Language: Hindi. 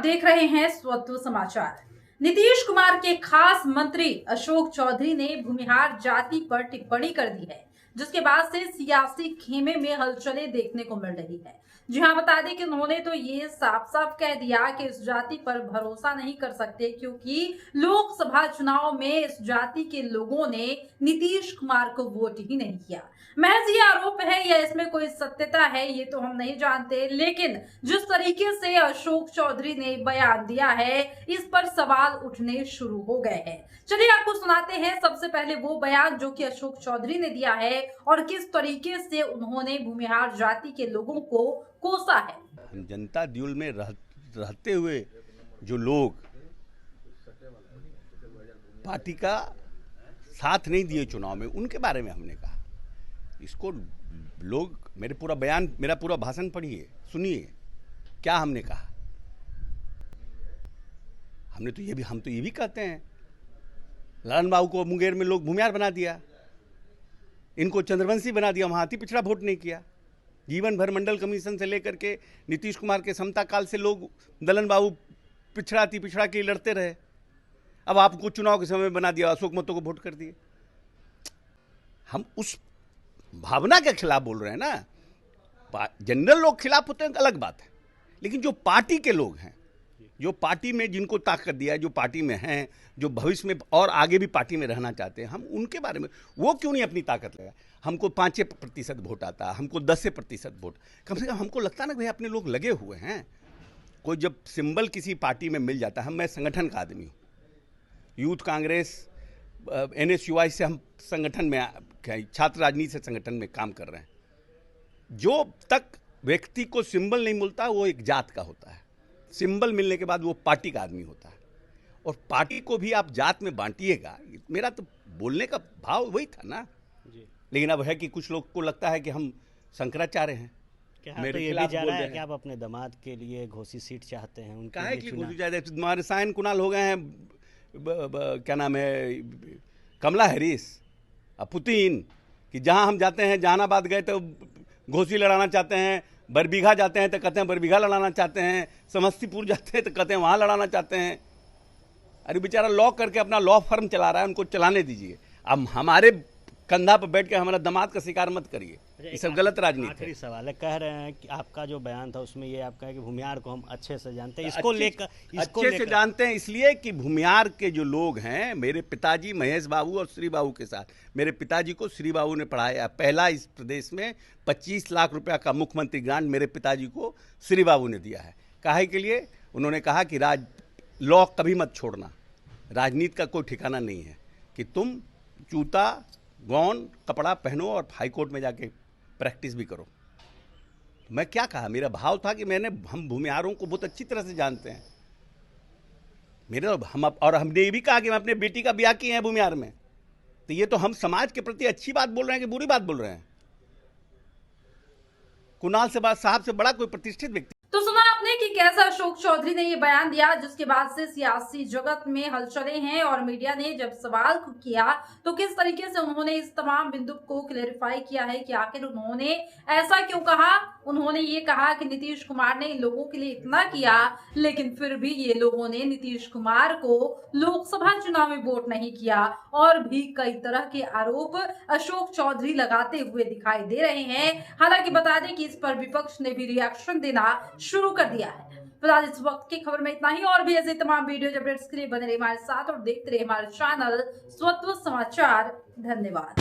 देख रहे हैं स्वत्व समाचार। नीतीश कुमार के खास मंत्री अशोक चौधरी ने भूमिहार जाति पर टिप्पणी कर दी है, जिसके बाद से सियासी खेमे में हलचलें देखने को मिल रही है। जी हां, बता दें कि उन्होंने तो ये साफ साफ कह दिया कि इस जाति पर भरोसा नहीं कर सकते, क्योंकि लोकसभा चुनाव में इस जाति के लोगों ने नीतीश कुमार को वोट ही नहीं किया। महज ये आरोप है या इसमें कोई सत्यता है ये तो हम नहीं जानते, लेकिन जिस तरीके से अशोक चौधरी ने बयान दिया है इस पर सवाल उठने शुरू हो गए हैं। चलिए आपको सुनाते हैं सबसे पहले वो बयान जो कि अशोक चौधरी ने दिया है और किस तरीके से उन्होंने भूमिहार जाति के लोगों को कोसा है। जनता दल में रहते हुए जो लोग पार्टी का साथ नहीं दिए चुनाव में, उनके बारे में हमने कहा। इसको लोग मेरा पूरा भाषण पढ़िए, सुनिए क्या हमने कहा। हम तो ये भी कहते हैं, ललन बाबू को मुंगेर में लोग भूमिहार बना दिया, इनको चंद्रवंशी बना दिया, वहां अति पिछड़ा वोट नहीं किया। जीवन भर मंडल कमीशन से लेकर के नीतीश कुमार के समता काल से लोग ललन बाबू अति पिछड़ा के लड़ते रहे। अब आपको चुनाव के समय बना दिया, अशोक महतो को वोट कर दिए। हम उस भावना के खिलाफ बोल रहे हैं ना। जनरल लोग खिलाफ होते हैं, अलग बात है, लेकिन जो पार्टी के लोग हैं, जो पार्टी में जिनको ताकत दिया है, जो पार्टी में हैं, जो भविष्य में और आगे भी पार्टी में रहना चाहते हैं, हम उनके बारे में वो क्यों नहीं अपनी ताकत लगा। हमको 5% वोट आता, हमको 10% वोट, कम से कम हमको लगता ना भाई अपने लोग लगे हुए हैं। कोई जब सिंबल किसी पार्टी में मिल जाता है, मैं संगठन का आदमी हूँ, यूथ कांग्रेस NSUI से हम संगठन में छात्र राजनीति से संगठन में काम कर रहे हैं। जो तक व्यक्ति को सिंबल नहीं मिलता वो एक जात का होता है, सिंबल मिलने के बाद वो पार्टी का आदमी होता है, और पार्टी को भी आप जात में बांटिएगा। मेरा तो बोलने का भाव वही था ना जी। लेकिन अब है कि कुछ लोग को लगता है कि हम शंकराचार्य हैं। मेरे तो ये भी जा रहा है कि आप अपने दामाद के लिए घोसी सीट चाहते हैं, उनका है कि घोसी चाहते हैं। हमारे सायन कुणाल हो गए हैं, क्या नाम है, कमला हैरिस, पुतिन, कि जहां हम जाते हैं, जहानाबाद गए तो घोसी लड़ाना चाहते हैं, बरबीघा जाते हैं तो कहते हैं बरबीघा लड़ाना चाहते हैं, समस्तीपुर जाते हैं तो कहते हैं वहां लड़ाना चाहते हैं। अरे बेचारा लॉ करके अपना लॉ फर्म चला रहा है, उनको चलाने दीजिए। अब हमारे कंधा पर बैठ के हमारा दामाद का शिकार मत करिए, ये सब गलत राजनीति है। आखिरी सवाल है, कह रहे हैं कि आपका जो बयान था उसमें ये आप कहें कि भूमिहार को हम अच्छे से जानते हैं, इसको लेकर अच्छे से जानते हैं इसलिए कि भूमिहार के जो लोग हैं, मेरे पिताजी महेश बाबू और श्री बाबू के साथ, मेरे पिताजी को श्री बाबू ने पढ़ाया। पहला इस प्रदेश में 25 लाख रुपया का मुख्यमंत्री ग्रांट मेरे पिताजी को श्री बाबू ने दिया है। काहे के लिए? उन्होंने कहा कि लॉ कभी मत छोड़ना, राजनीति का कोई ठिकाना नहीं है, कि तुम जूता गौन कपड़ा पहनो और हाईकोर्ट में जाके प्रैक्टिस भी करो। मैं क्या कहा, मेरा भाव था कि हम भूमिहारों को बहुत अच्छी तरह से जानते हैं। हमने ये भी कहा कि मैं अपने बेटी का ब्याह किए हैं भूमिहार में। तो ये तो हम समाज के प्रति अच्छी बात बोल रहे हैं कि बुरी बात बोल रहे हैं? कुणाल साहब से बड़ा कोई प्रतिष्ठित व्यक्ति। तो सुना आपने कि कैसा अशोक चौधरी ने ये बयान दिया, जिसके बाद से सियासी जगत में हलचलें हैं और मीडिया ने जब सवाल किया तो किस तरीके से उन्होंने इस तमाम बिंदु को क्लेरिफाई किया है कि आखिर उन्होंने ऐसा क्यों कहा। उन्होंने ये कहा कि नीतीश कुमार ने इन लोगों के लिए इतना किया, लेकिन फिर भी ये लोगों ने नीतीश कुमार को लोकसभा चुनाव में वोट नहीं किया, और भी कई तरह के आरोप अशोक चौधरी लगाते हुए दिखाई दे रहे हैं। हालांकि बता दें कि इस पर विपक्ष ने भी रिएक्शन देना शुरू कर दिया है। फिलहाल इस वक्त की खबर में इतना ही, और भी ऐसे तमाम वीडियो अपडेट्स के लिए बने रहिए हमारे साथ और देखते रहिए हमारे चैनल स्वत्व समाचार। धन्यवाद।